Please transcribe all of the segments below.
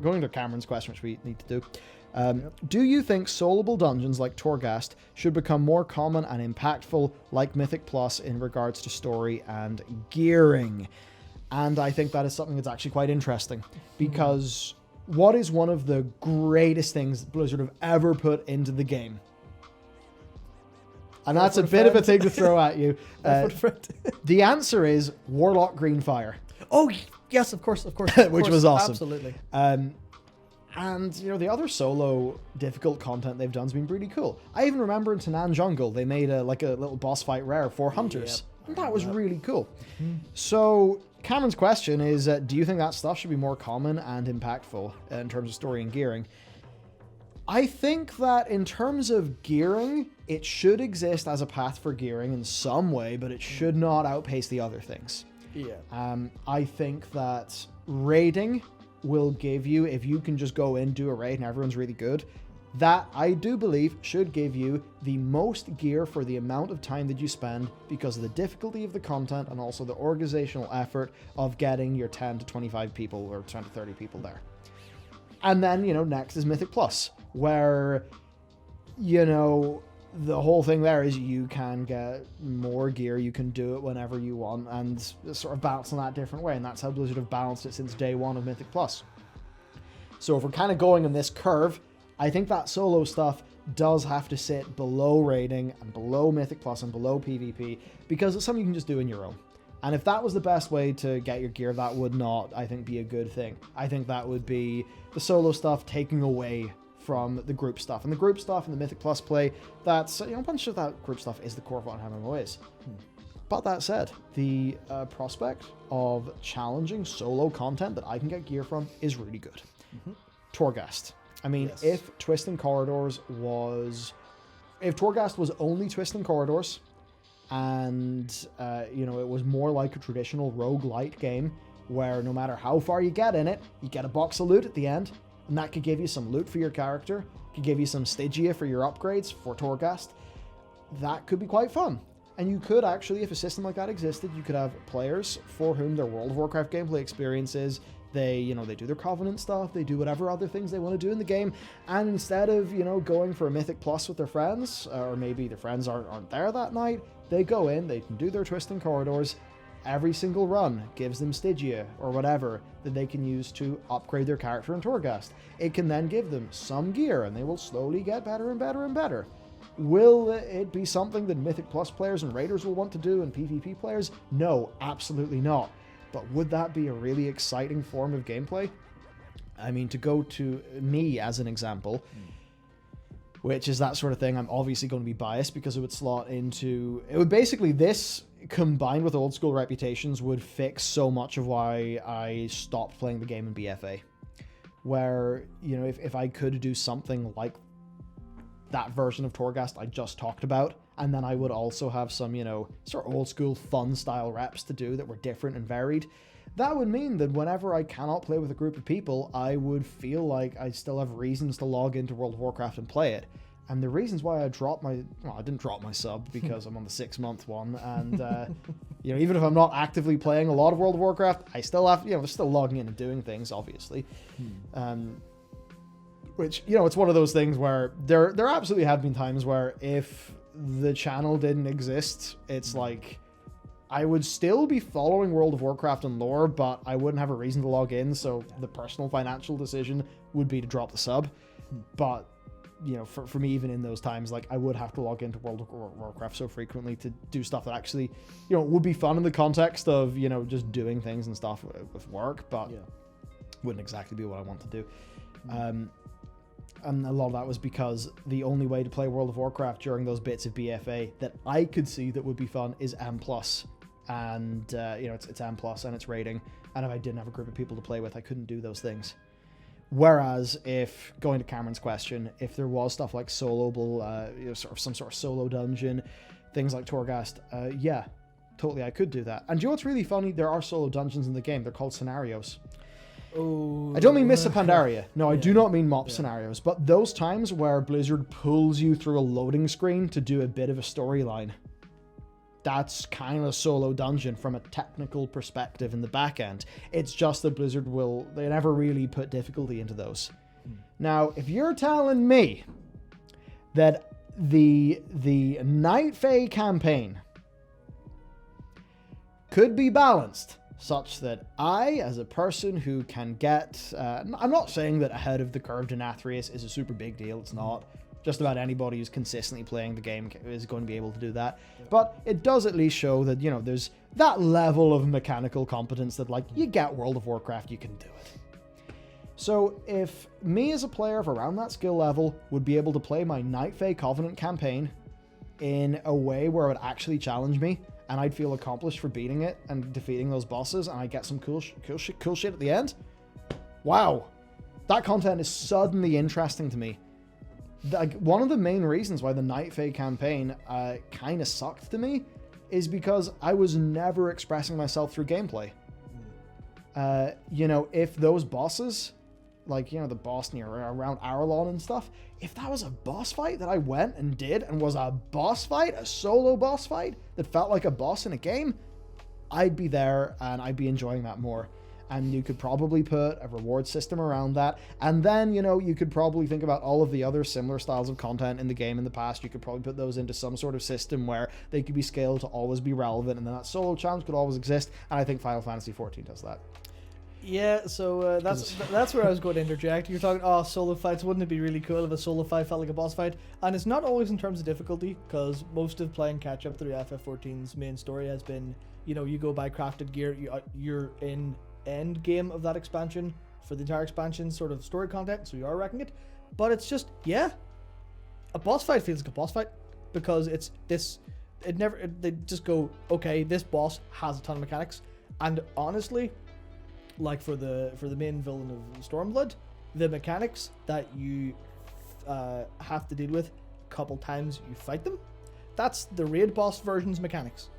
going to Cameron's question, which we need to do. Do you think soloable dungeons like Torghast should become more common and impactful like Mythic Plus in regards to story and gearing? And I think that is something that's actually quite interesting, because what is one of the greatest things Blizzard have ever put into the game? And that's a bit of a thing to throw at you. The answer is Warlock Greenfire. Oh, yes, of course. Which was awesome. Absolutely. And, you know, the other solo difficult content they've done has been pretty cool. I even remember in Tanan Jungle, they made a little boss fight rare for hunters. Yep. And that was really cool. So, Cameron's question is, do you think that stuff should be more common and impactful in terms of story and gearing? I think that in terms of gearing, it should exist as a path for gearing in some way, but it should not outpace the other things. Yeah. I think that raiding will give you, if you can just go in, do a raid, and everyone's really good, that I do believe should give you the most gear for the amount of time that you spend, because of the difficulty of the content and also the organizational effort of getting your 10 to 25 people or 20 to 30 people there. And then, you know, next is Mythic Plus, where, you know, the whole thing there is you can get more gear, you can do it whenever you want, and sort of balance in that different way, and that's how Blizzard have balanced it since day one of Mythic Plus. So if we're kind of going on this curve, I think that solo stuff does have to sit below raiding and below Mythic Plus and below PvP, because it's something you can just do in your own. And if that was the best way to get your gear, that would not, I think, be a good thing. I think that would be the solo stuff taking away from the group stuff. And the group stuff and the Mythic Plus play, that's, you know, a bunch of that group stuff is the core of what an MMO is. But that said, the prospect of challenging solo content that I can get gear from is really good. Torghast. I mean, if Twisting Corridors was... If Torghast was only Twisting Corridors, and, you know, it was more like a traditional roguelite game, where no matter how far you get in it, you get a box of loot at the end, and that could give you some loot for your character, could give you some Stygia for your upgrades for Torghast. That could be quite fun. And you could actually, if a system like that existed, you could have players for whom their World of Warcraft gameplay experience is, they, you know, they do their Covenant stuff, they do whatever other things they want to do in the game, and instead of, you know, going for a Mythic Plus with their friends, or maybe their friends aren't there that night, they go in, they can do their Twisting Corridors. Every single run gives them Stygia or whatever that they can use to upgrade their character in Torghast. It can then give them some gear, and they will slowly get better and better and better. Will it be something that Mythic Plus players and Raiders will want to do, and PvP players? No, absolutely not. But would that be a really exciting form of gameplay? I mean, to go to me as an example, which is that sort of thing, I'm obviously going to be biased because it would slot into... It would basically, this combined with old school reputations would fix so much of why I stopped playing the game in BFA. Where, you know, if I could do something like that version of Torghast I just talked about, and then I would also have some, you know, sort of old school fun style reps to do that were different and varied, that would mean that whenever I cannot play with a group of people, I would feel like I still have reasons to log into World of Warcraft and play it. And the reasons why I dropped my... Well, I didn't drop my sub because I'm on the 6-month one. And, you know, even if I'm not actively playing a lot of World of Warcraft, I still have... You know, they're still logging in and doing things, obviously. Which, you know, it's one of those things where there absolutely have been times where if the channel didn't exist, it's like... I would still be following World of Warcraft and lore, but I wouldn't have a reason to log in, so the personal financial decision would be to drop the sub. But, you know, for me, even in those times, like, I would have to log into World of Warcraft so frequently to do stuff that actually, you know, would be fun in the context of, you know, just doing things and stuff with work, but wouldn't exactly be what I want to do. And a lot of that was because the only way to play World of Warcraft during those bits of BFA that I could see that would be fun is M+. And, you know, it's M+, and it's raiding. And if I didn't have a group of people to play with, I couldn't do those things. Whereas if, going to Cameron's question, if there was stuff like soloable, you know, sort of some sort of solo dungeon, things like Torghast, yeah, totally I could do that. And do you know what's really funny? There are solo dungeons in the game. They're called scenarios. Oh, I don't mean Mists of Pandaria. No, I do not mean MOP scenarios. But those times where Blizzard pulls you through a loading screen to do a bit of a storyline. that's kind of solo dungeon from a technical perspective in the back end. It's just that Blizzard they never really put difficulty into those. Now, if you're telling me that the Night Fae campaign could be balanced such that I, as a person who can get... I'm not saying that ahead of the curve Denathrius is a super big deal. It's not. Just about anybody who's consistently playing the game is going to be able to do that. But it does at least show that, you know, there's that level of mechanical competence that, like, you get World of Warcraft, you can do it. So if me as a player of around that skill level would be able to play my Night Fae Covenant campaign in a way where it would actually challenge me, and I'd feel accomplished for beating it and defeating those bosses, and I get some cool shit at the end, wow, that content is suddenly interesting to me. Like, one of the main reasons why the Night Fae campaign kind of sucked to me is because I was never expressing myself through gameplay. You know, if those bosses, like, you know, the boss near around Aralon and stuff, if that was a boss fight that I went and did and was a boss fight, a solo boss fight that felt like a boss in a game, I'd be there and I'd be enjoying that more. And you could probably put a reward system around that. And then, you know, you could probably think about all of the other similar styles of content in the game in the past. You could probably put those into some sort of system where they could be scaled to always be relevant. And then that solo challenge could always exist. And I think Final Fantasy XIV does that. Yeah, so that's where I was going to interject. You're talking, solo fights. Wouldn't it be really cool if a solo fight felt like a boss fight? And it's not always in terms of difficulty, because most of playing catch-up through FF14's main story has been, you know, you go buy crafted gear, you're in end game of that expansion for the entire expansion sort of story content, so you are wrecking it. But it's just, yeah, a boss fight feels like a boss fight, because it's this, they just go, okay, this boss has a ton of mechanics. And honestly, like for the main villain of Stormblood, the mechanics that you have to deal with a couple times you fight them, that's the raid boss version's mechanics.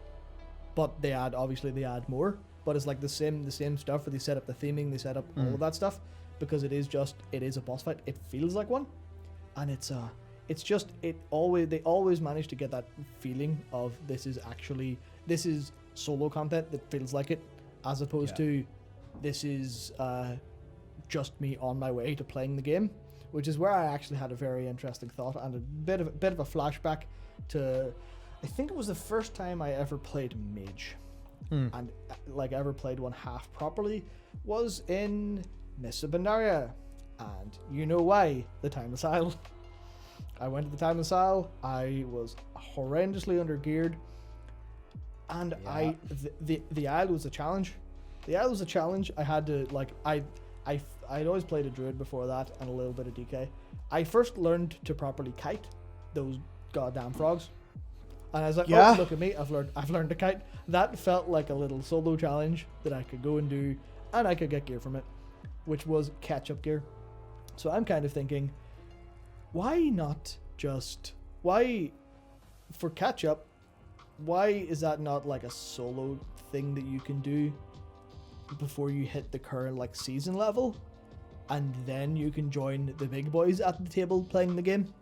But they add more. But it's like the same stuff where they set up the theming, they set up all of that stuff, because it is a boss fight. It feels like one, and they always manage to get that feeling of this is solo content that feels like it, as opposed to this is just me on my way to playing the game, which is where I actually had a very interesting thought and a bit of a flashback to, I think it was the first time I ever played Mage. And like ever played one half properly was in Mists of Pandaria, and you know why? The Timeless Isle. I went to the Timeless Isle. I was horrendously undergeared, and the Isle was a challenge. The Isle was a challenge. I had to I'd always played a druid before that and a little bit of DK. I first learned to properly kite those goddamn frogs. And I was like, oh, look at me, I've learned to kite. That felt like a little solo challenge that I could go and do, and I could get gear from it, which was catch-up gear. So I'm kind of thinking, why for catch-up, why is that not like a solo thing that you can do before you hit the current like season level, and then you can join the big boys at the table playing the game?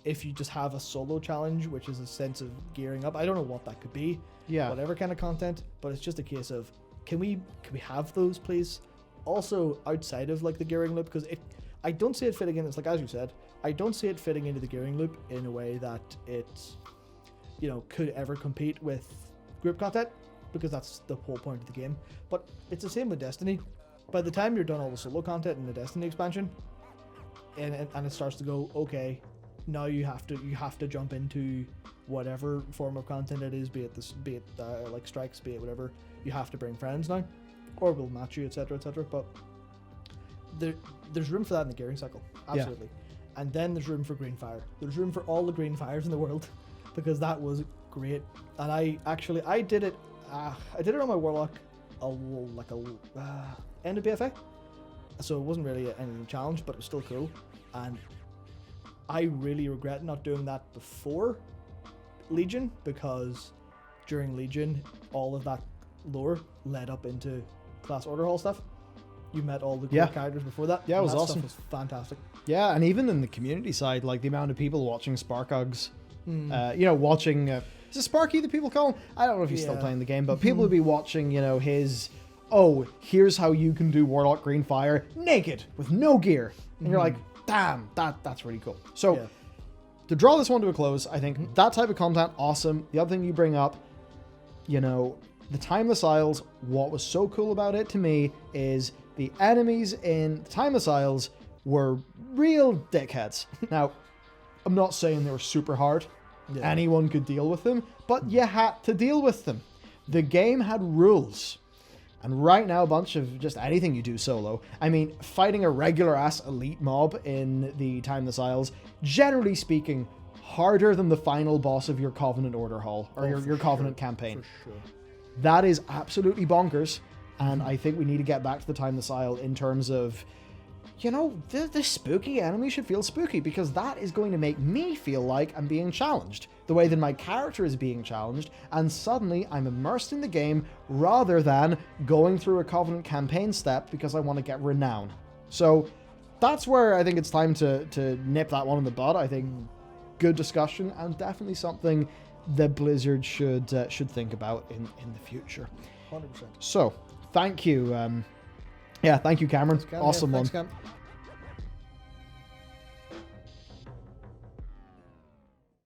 If you just have a solo challenge, which is a sense of gearing up. I don't know what that could be. Yeah. Whatever kind of content, but it's just a case of, can we have those, please? Also, outside of like the gearing loop, because I don't see it fitting in. It's like, as you said, I don't see it fitting into the gearing loop in a way that it, you know, could ever compete with group content, because that's the whole point of the game. But it's the same with Destiny. By the time you're done all the solo content in the Destiny expansion, and it starts to go, okay, now you have to jump into whatever form of content it is, be it like strikes, be it whatever. You have to bring friends now, or we'll match you, etc., etc. But there's room for that in the gearing cycle, absolutely. Yeah. And then there's room for green fire. There's room for all the green fires in the world, because that was great. And I did it. I did it on my warlock, end of BFA. So it wasn't really any challenge, but it was still cool. And I really regret not doing that before Legion, because during Legion, all of that lore led up into class order hall stuff. You met all the great characters before that. Yeah, it was that awesome. Stuff was fantastic. Yeah, and even in the community side, like the amount of people watching Sparkugs Watching. Is it Sparky that people call him? I don't know if he's still playing the game, but people would be watching, his. Oh, here's how you can do Warlock Green Fire naked with no gear, and you're like, damn, that's really cool. So. To draw this one to a close, I think that type of content, awesome. The other thing you bring up, the Timeless Isles, what was so cool about it to me is the enemies in the Timeless Isles were real dickheads. Now, I'm not saying they were super hard. Yeah. Anyone could deal with them, but you had to deal with them. The game had rules. And right now, a bunch of just anything you do solo. I mean, fighting a regular-ass elite mob in the Timeless Isles, generally speaking, harder than the final boss of your Covenant Order Hall, or your Covenant campaign. For sure. That is absolutely bonkers, and I think we need to get back to the Timeless Isle in terms of, the spooky enemy should feel spooky, because that is going to make me feel like I'm being challenged, the way that my character is being challenged, and suddenly I'm immersed in the game rather than going through a Covenant campaign step because I want to get renown. So that's where I think it's time to nip that one in the bud. I think good discussion, and definitely something that Blizzard should think about in the future. 100%. So, thank you. Thank you, Cameron. Cam, awesome thanks, one. Cam.